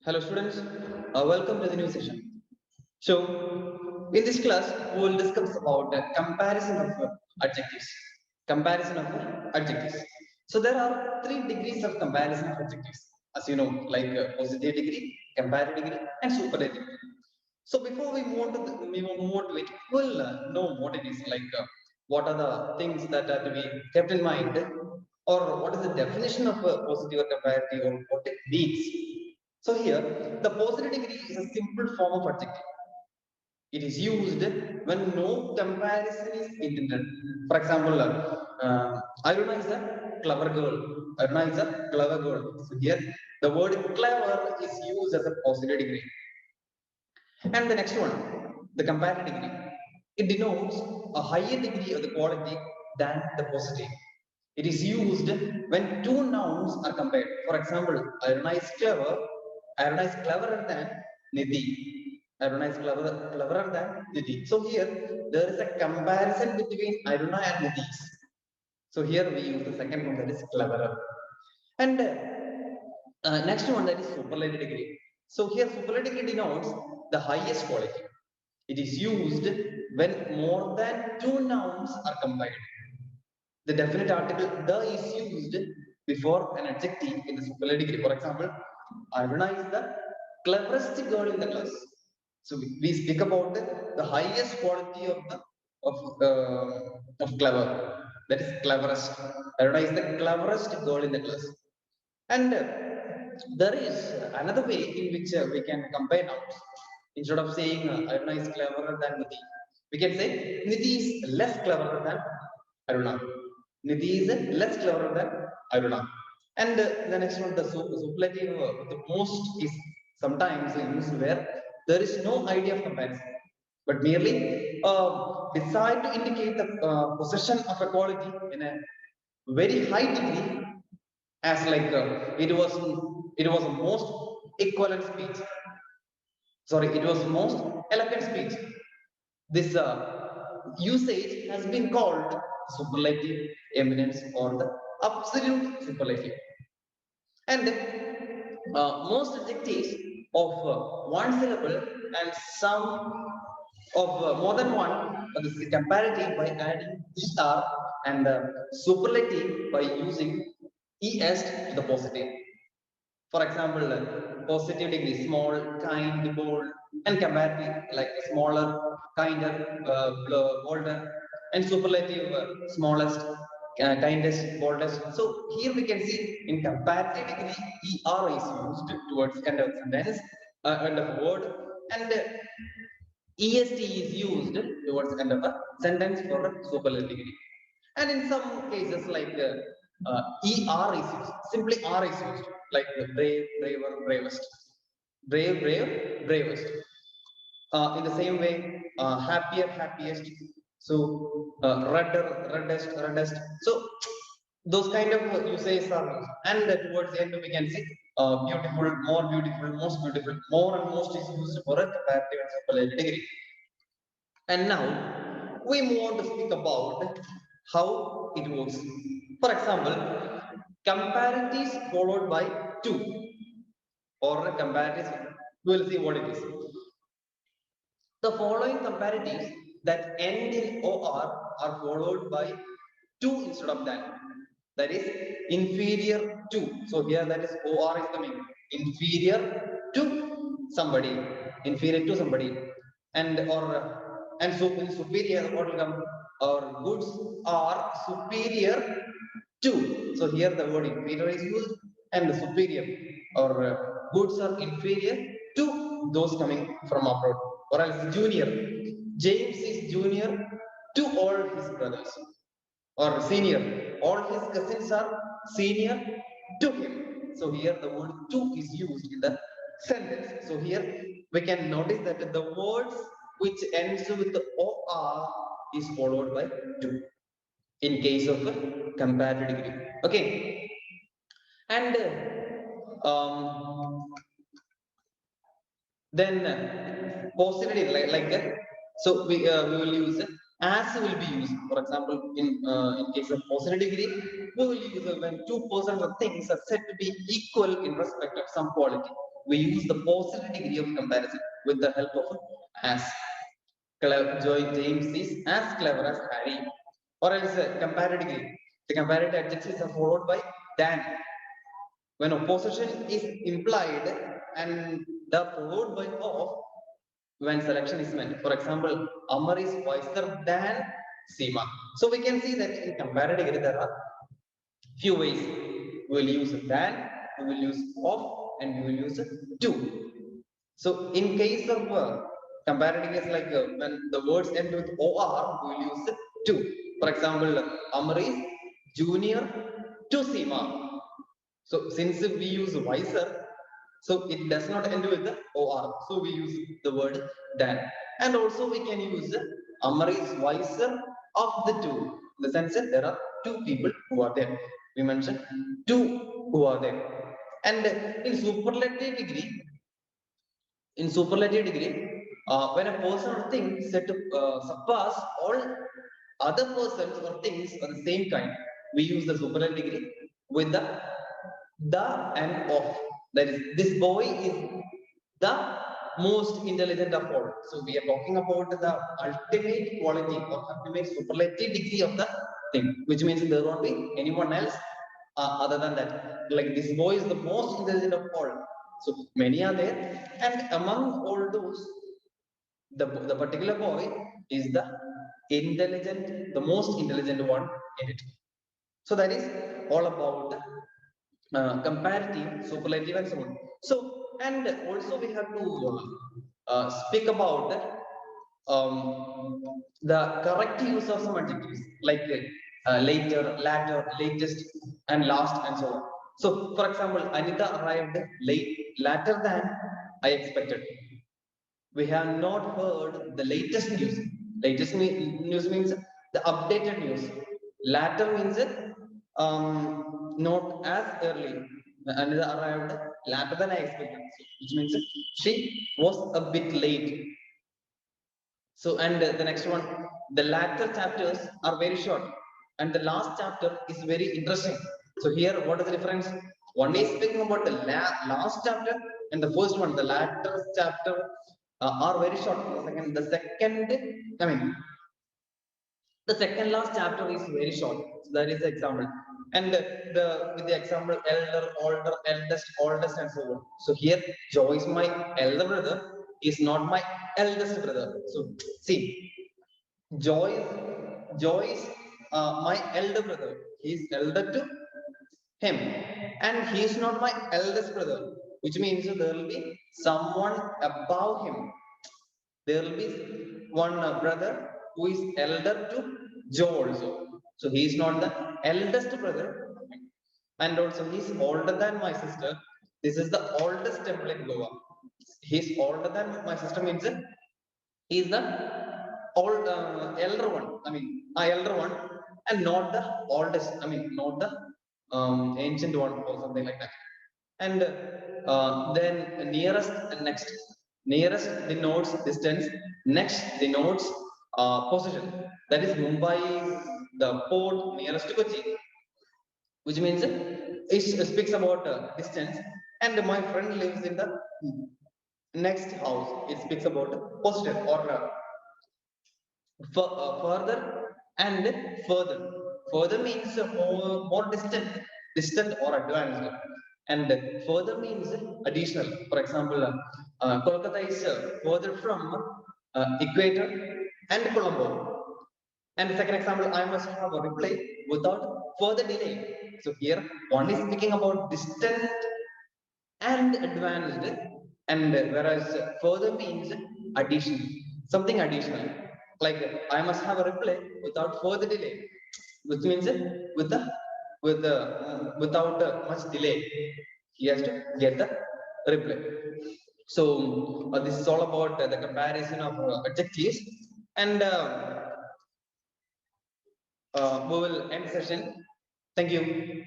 Hello students, welcome to the new session. So, in this class, we will discuss about the comparison of adjectives. Comparison of adjectives. So, there are three degrees of comparison of adjectives, as you know, like positive degree, comparative degree, and superlative. So, before we move on to it, we'll know what it is like. What are the things that are to be kept in mind, or what is the definition of positive or comparative, or what it means. So here, the positive degree is a simple form of adjective. It is used when no comparison is intended. For example, Aruna is a clever girl. Aruna is a clever girl. So here, the word clever is used as a positive degree. And the next one, the comparative degree. It denotes a higher degree of the quality than the positive. It is used when two nouns are compared. For example, Aruna is clever. Aruna is cleverer than Nidhi. Aruna is cleverer than Nidhi. So here there is a comparison between Aruna and Nidhi. So here we use the second one, that is cleverer. And next one, that is superlative degree. So here superlative degree denotes the highest quality. It is used when more than two nouns are combined. The definite article the is used before an adjective in the superlative degree. For example, Aruna is the cleverest girl in the class. So we speak about the highest quality of the of clever. That is cleverest. Aruna is the cleverest girl in the class. And there is another way in which we can combine nouns. Instead of saying Aruna is cleverer than Nidhi, we can say Nidhi is less cleverer than Aruna. Nidhi is less cleverer than Aruna. And the next one, the superlative, the most is sometimes used where there is no idea of comparison, but merely designed to indicate the possession of a quality in a very high degree, as like it was most equivalent speech. Sorry, it was most eloquent speech. This usage has been called superlative eminence or the absolute superlative. And most adjectives of one syllable and some of more than one, this is comparative by adding er and superlative by using es to the positive. For example, positive degree, small, kind, bold, and comparative, like smaller, kinder, bolder, and superlative, smallest, kindest, boldest. So here we can see in comparative degree, er is used towards end of sentence, end of word, and est is used towards end of a sentence for a superlative degree. And in some cases, like er is used, simply r is used, like brave, braver, bravest, brave, brave, bravest. In the same way, happier, happiest. So redder, reddest, reddest. So those kind of usages are used. And towards the end we can see beautiful, more beautiful, most beautiful, more and most is used for a comparative and superlative degree. And now we move on to speak about how it works. For example, comparatives followed by to, or comparatives, we will see what it is. The following comparatives that end in or are followed by to instead of than. That is inferior to. So here that is or is coming. Inferior to somebody. Inferior to somebody. And or and so in superior, what will come? Or goods are superior to. So here the word inferior is used, and the superior or goods are inferior to those coming from abroad. Or else junior. James is junior to all his brothers. Or senior. All his cousins are senior to him. So here the word to is used in the sentence. So here we can notice that the words which ends with the or is followed by to in case of a comparative degree. Okay. And then positive so we will use as will be used. For example, in case of positive degree, we will use when two persons or things are said to be equal in respect of some quality. we use the positive degree of comparison with the help of as. James is as clever as Harry. Or else comparative degree. The comparative adjectives are followed by than. When opposition is implied and the followed by of, when selection is meant. For example, Amar is wiser than Seema. So we can see that in comparative degree there are few ways. We will use than, we will use of, and we will use to. So in case of comparative is like when the words end with or, we will use to. For example, Amar is junior to Seema. So since we use wiser, so it does not end with the or. So we use the word than. And also we can use Amar is wiser of the two. In the sense that there are two people who are there. We mentioned two who are there. And in superlative degree, when a person or thing said to surpass all other persons or things of the same kind, we use the superlative degree with the and of. That is, this boy is the most intelligent of all. So we are talking about the ultimate quality or ultimate superlative degree of the thing, which means there won't be anyone else other than that. Like this boy is the most intelligent of all. So many are there, and among all those, the particular boy is the intelligent, the most intelligent one in it. So that is all about comparative, superlative, and so on. So, and also we have to speak about the correct use of some adjectives like later, latter, latest, and last, and so on. So, for example, Anita arrived later than I expected. We have not heard the latest news. Latest news means the updated news. Latter means not as early. Another arrived later than I expected, which means she was a bit late. So, and the next one, the latter chapters are very short, and the last chapter is very interesting. So, here, what is the difference? One is speaking about the last chapter, and the first one, the latter chapter, are very short. The second, I mean, the second last chapter is very short. So that is the example. And with the example elder, older, eldest, oldest, and so on. So here, Joe is my elder brother, is not my eldest brother. So see, Joe is my elder brother. He is elder to him, and he is not my eldest brother, which means there will be someone above him. There will be one brother who is elder to Joe also. So he is not the eldest brother, and also he is older than my sister. This is the oldest temple in Goa. He is older than my sister means he is the old elder one. I mean, elder one, and not the oldest. I mean, not the ancient one or something like that. And then nearest and next. Nearest denotes distance. Next denotes position. That is Mumbai is the port nearest to Kochi, which means it speaks about distance. And my friend lives in the next house. It speaks about position or further and further. Further means more distant or advanced. And further means additional. For example, Kolkata is further from equator and Colombo. And the second example, I must have a reply without further delay. So here, one is speaking about distant and advanced, and whereas further means addition, something additional. Like I must have a reply without further delay, which means without much delay, he has to get the reply. So this is all about the comparison of adjectives, and we will end session. Thank you.